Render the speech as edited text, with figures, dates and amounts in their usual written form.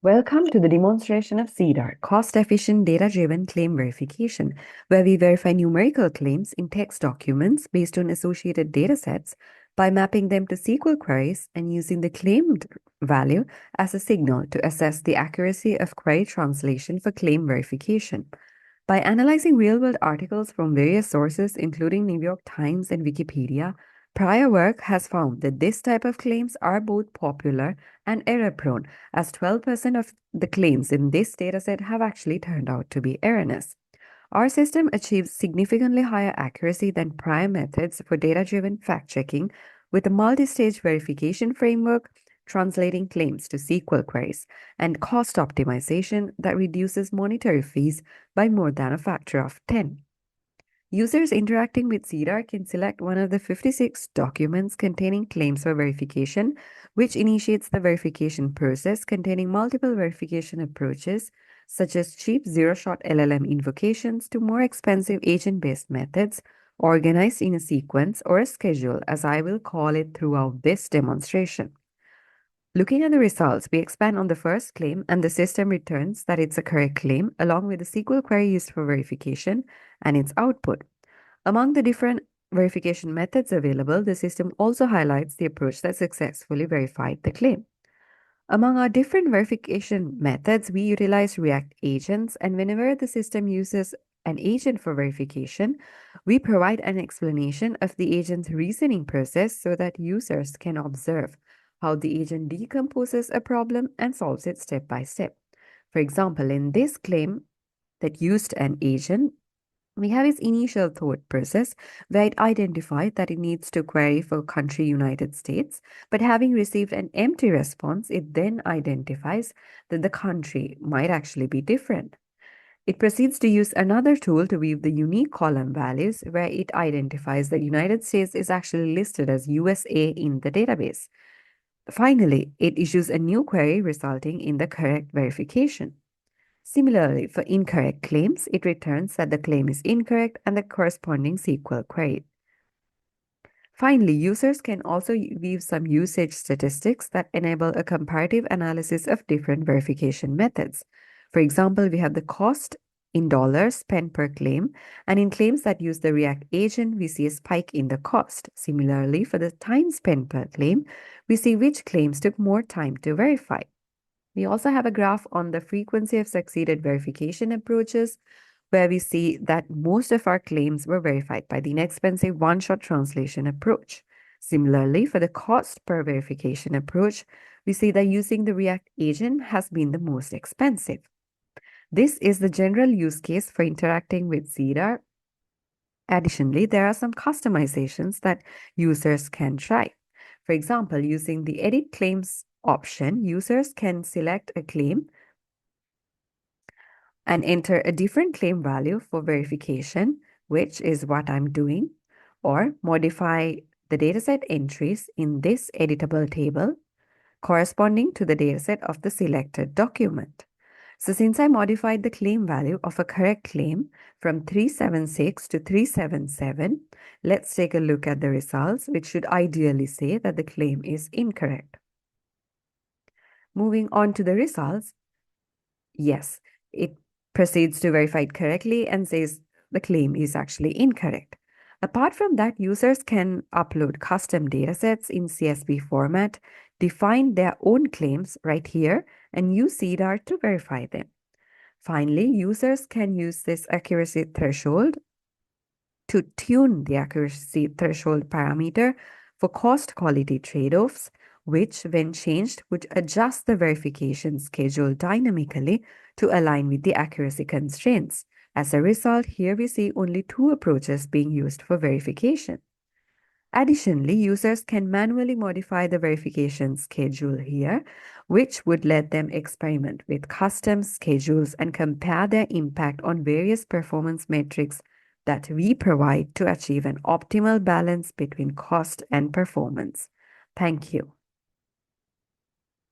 Welcome to the demonstration of CEDAR, cost-efficient data-driven claim verification, where we verify numerical claims in text documents based on associated datasets by mapping them to SQL queries and using the claimed value as a signal to assess the accuracy of query translation for claim verification. By analyzing real-world articles from various sources, including New York Times and Wikipedia, prior work has found that this type of claims are both popular and error-prone, as 12% of the claims in this dataset have actually turned out to be erroneous. Our system achieves significantly higher accuracy than prior methods for data-driven fact-checking with a multi-stage verification framework, translating claims to SQL queries, and cost optimization that reduces monetary fees by more than a factor of 10. Users interacting with CEDAR can select one of the 56 documents containing claims for verification, which initiates the verification process containing multiple verification approaches, such as cheap zero-shot LLM invocations to more expensive agent-based methods, organized in a sequence or a schedule, as I will call it throughout this demonstration. Looking at the results, we expand on the first claim and the system returns that it's a correct claim along with the SQL query used for verification and its output. Among the different verification methods available, the system also highlights the approach that successfully verified the claim. Among our different verification methods, we utilize React agents, and whenever the system uses an agent for verification, we provide an explanation of the agent's reasoning process so that users can observe how the agent decomposes a problem and solves it step by step. For example, in this claim that used an agent, we have its initial thought process where it identified that it needs to query for country United States, but having received an empty response, it then identifies that the country might actually be different. It proceeds to use another tool to view the unique column values where it identifies that United States is actually listed as USA in the database. Finally, it issues a new query resulting in the correct verification. Similarly, for incorrect claims, it returns that the claim is incorrect and the corresponding SQL query. Finally, users can also view some usage statistics that enable a comparative analysis of different verification methods. For example, we have the cost in dollars spent per claim, and in claims that use the React agent, we see a spike in the cost. Similarly, for the time spent per claim, we see which claims took more time to verify. We also have a graph on the frequency of succeeded verification approaches, where we see that most of our claims were verified by the inexpensive one-shot translation approach. Similarly, for the cost per verification approach, we see that using the React agent has been the most expensive. This is the general use case for interacting with CEDAR. Additionally, there are some customizations that users can try. For example, using the Edit Claims option, users can select a claim and enter a different claim value for verification, which is what I'm doing, or modify the dataset entries in this editable table corresponding to the dataset of the selected document. So since I modified the claim value of a correct claim from 376 to 377, let's take a look at the results, which should ideally say that the claim is incorrect. Moving on to the results, yes, it proceeds to verify it correctly and says the claim is actually incorrect. Apart from that, users can upload custom datasets in CSV format, define their own claims right here, and use CEDAR to verify them. Finally, users can use this accuracy threshold to tune the accuracy threshold parameter for cost-quality trade-offs, which, when changed, would adjust the verification schedule dynamically to align with the accuracy constraints. As a result, here we see only two approaches being used for verification. Additionally, users can manually modify the verification schedule here, which would let them experiment with custom schedules and compare their impact on various performance metrics that we provide to achieve an optimal balance between cost and performance. Thank you.